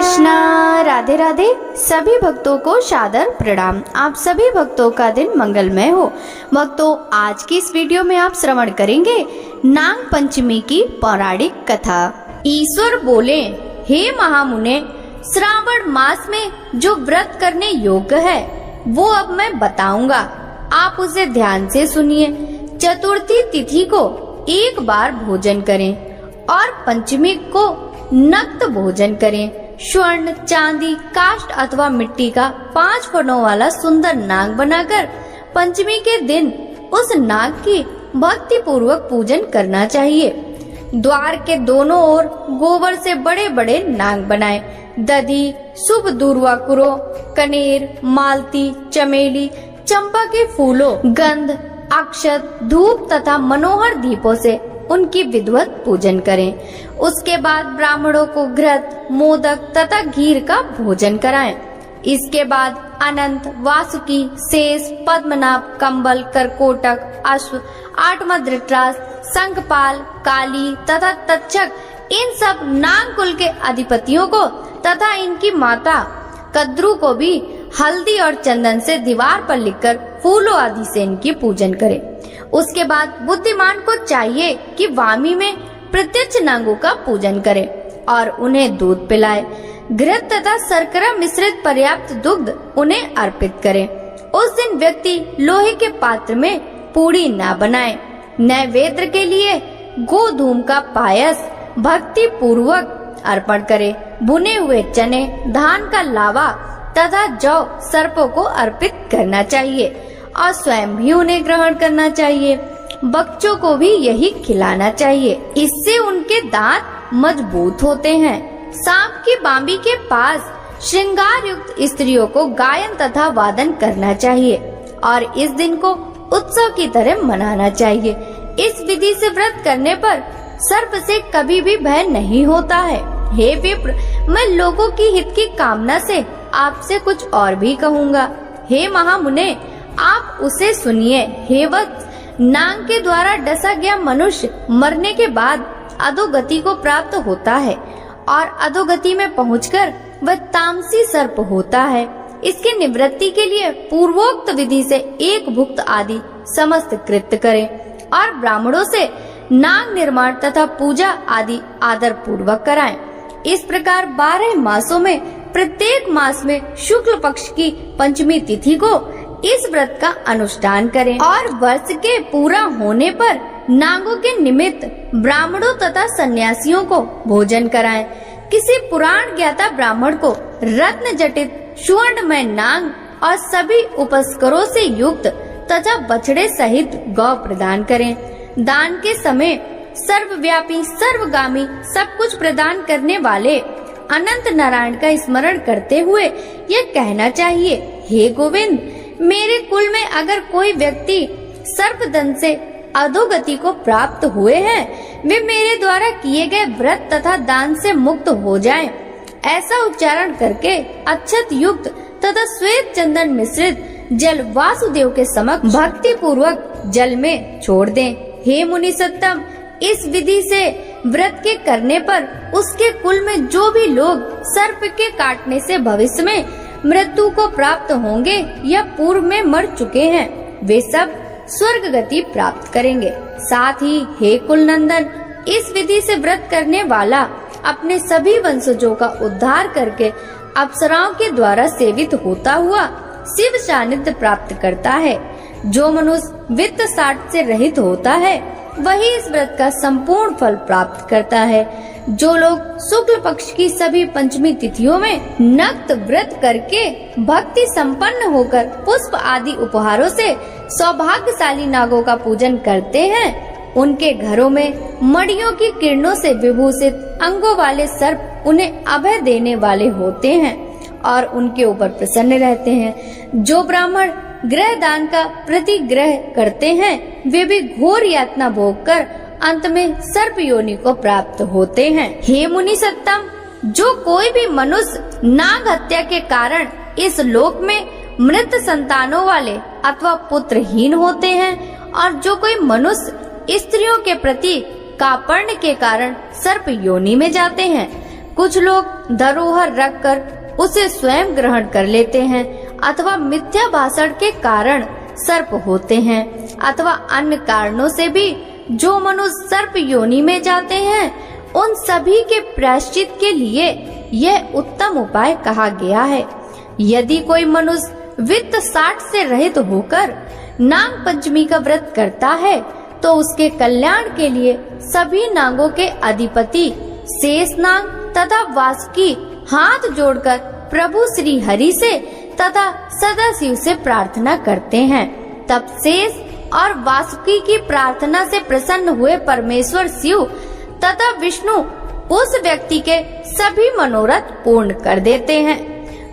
कृष्णा, राधे राधे। सभी भक्तों को सादर प्रणाम। आप सभी भक्तों का दिन मंगलमय हो। भक्तों, आज की इस वीडियो में आप श्रवण करेंगे नाग पंचमी की पौराणिक कथा। ईश्वर बोले, हे महामुने, श्रावण मास में जो व्रत करने योग्य है वो अब मैं बताऊंगा, आप उसे ध्यान से सुनिए। चतुर्थी तिथि को एक बार भोजन करें और पंचमी को नक्त भोजन करें। स्वर्ण, चांदी, काष्ठ अथवा मिट्टी का 5 फनों वाला सुंदर नाग बनाकर पंचमी के दिन उस नाग की भक्ति पूर्वक पूजन करना चाहिए। द्वार के दोनों ओर गोबर से बड़े बड़े नाग बनाएं। दधी, शुभ दूर्वा कुरो, कनेर, मालती, चमेली, चंपा के फूलों, गंध, अक्षत, धूप तथा मनोहर दीपों से उनकी विधिवत पूजन करें। उसके बाद ब्राह्मणों को घृत, मोदक तथा घीर का भोजन कराएं। इसके बाद अनंत, वासुकी, शेष, पद्मनाभ, कंबल, करकोटक, अश्व, आठवां धृतराष्ट्र, शंखपाल, काली तथा तक्षक, इन सब नाग कुल के अधिपतियों को तथा इनकी माता कद्रू को भी हल्दी और चंदन से दीवार पर लिखकर फूलों आदि से इनकी पूजन करें। उसके बाद बुद्धिमान को चाहिए कि वामी में प्रत्यक्ष नागों का पूजन करे और उन्हें दूध पिलाए। घृत तथा शर्करा मिश्रित पर्याप्त दुग्ध उन्हें अर्पित करे। उस दिन व्यक्ति लोहे के पात्र में पूड़ी न बनाए। नैवेद्य के लिए गोधूम का पायस भक्ति पूर्वक अर्पण करे। भुने हुए चने, धान का लावा तथा जौ सर्पों को अर्पित करना चाहिए और स्वयं भी उन्हें ग्रहण करना चाहिए। बच्चों को भी यही खिलाना चाहिए, इससे उनके दांत मजबूत होते हैं। सांप की बांबी के पास श्रृंगार युक्त स्त्रियों को गायन तथा वादन करना चाहिए और इस दिन को उत्सव की तरह मनाना चाहिए। इस विधि से व्रत करने पर सर्प से कभी भी भय नहीं होता है। हे विप्र, मैं लोगों की हित की कामना से आपसे कुछ और भी कहूँगा। हे महामुने, आप उसे सुनिए। हे वत्स, नाग के द्वारा डसा गया मनुष्य मरने के बाद अधोगति को प्राप्त होता है और अधोगति में पहुंचकर वह तामसी सर्प होता है। इसके निवृत्ति के लिए पूर्वोक्त विधि से एक भुक्त आदि समस्त कृत्य करें और ब्राह्मणों से नाग निर्माण तथा पूजा आदि आदर पूर्वक कराएं। इस प्रकार 12 मासों में प्रत्येक मास में शुक्ल पक्ष की पंचमी तिथि को इस व्रत का अनुष्ठान करें और वर्ष के पूरा होने पर नागों के निमित्त ब्राह्मणों तथा सन्यासियों को भोजन कराएं। किसी पुराण ज्ञाता ब्राह्मण को रत्न जटित सुवर्णमय नाग और सभी उपस्करों से युक्त तथा बछड़े सहित गौ प्रदान करें। दान के समय सर्वव्यापी, सर्वगामी, सब कुछ प्रदान करने वाले अनंत नारायण का स्मरण करते हुए यह कहना चाहिए, हे गोविंद, मेरे कुल में अगर कोई व्यक्ति सर्पदंश से अधोगति को प्राप्त हुए हैं, वे मेरे द्वारा किए गए व्रत तथा दान से मुक्त हो जाएं। ऐसा उच्चारण करके अक्षत युक्त तथा श्वेत चंदन मिश्रित जल वासुदेव के समक्ष भक्ति पूर्वक जल में छोड़ दें। हे मुनि सत्तम, इस विधि से व्रत के करने पर उसके कुल में जो भी लोग सर्प के काटने से भविष्य में मृत्यु को प्राप्त होंगे या पूर्व में मर चुके हैं, वे सब स्वर्ग गति प्राप्त करेंगे। साथ ही हे कुल नंदन, इस विधि से व्रत करने वाला अपने सभी वंशजों का उद्धार करके अप्सराओं के द्वारा सेवित होता हुआ शिव सानिध्य प्राप्त करता है। जो मनुष्य वित्त साठ से रहित होता है वही इस व्रत का संपूर्ण फल प्राप्त करता है। जो लोग शुक्ल पक्ष की सभी पंचमी तिथियों में नक्त व्रत करके भक्ति संपन्न होकर पुष्प आदि उपहारों से सौभाग्यशाली नागों का पूजन करते हैं, उनके घरों में मणियों की किरणों से विभूषित अंगों वाले सर्प उन्हें अभय देने वाले होते हैं और उनके ऊपर प्रसन्न रहते हैं। जो ब्राह्मण ग्रह दान का प्रतिग्रह करते हैं, वे भी घोर यातना भोग कर अंत में सर्प योनि को प्राप्त होते हैं। हे मुनि सत्तम, जो कोई भी मनुष्य नाग हत्या के कारण इस लोक में मृत संतानों वाले अथवा पुत्रहीन होते हैं और जो कोई मनुष्य स्त्रियों के प्रति कापर्ण के कारण सर्प योनि में जाते हैं, कुछ लोग धरोहर रखकर उसे स्वयं ग्रहण कर लेते हैं, अथवा मिथ्या भाषण के कारण सर्प होते हैं, अथवा अन्य कारणों से भी जो मनुष्य सर्प योनि में जाते हैं, उन सभी के प्रायश्चित के लिए यह उत्तम उपाय कहा गया है। यदि कोई मनुष्य वित्त साठ से रहित होकर नाग पंचमी का व्रत करता है, तो उसके कल्याण के लिए सभी नागों के अधिपति शेषनाग तथा वासुकी हाथ जोड़कर प्रभु श्री हरि से तथा सदाशिव से प्रार्थना करते हैं। तब शेष और वासुकी की प्रार्थना से प्रसन्न हुए परमेश्वर शिव तथा विष्णु उस व्यक्ति के सभी मनोरथ पूर्ण कर देते हैं।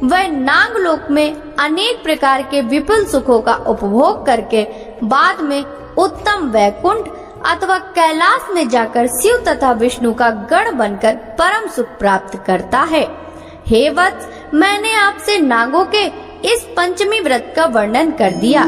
वह नागलोक में अनेक प्रकार के विपुल सुखों का उपभोग करके बाद में उत्तम वैकुंठ अथवा कैलाश में जाकर शिव तथा विष्णु का गण बनकर परम सुख प्राप्त करता है। हे वत्स, मैंने आपसे नागों के इस पंचमी व्रत का वर्णन कर दिया।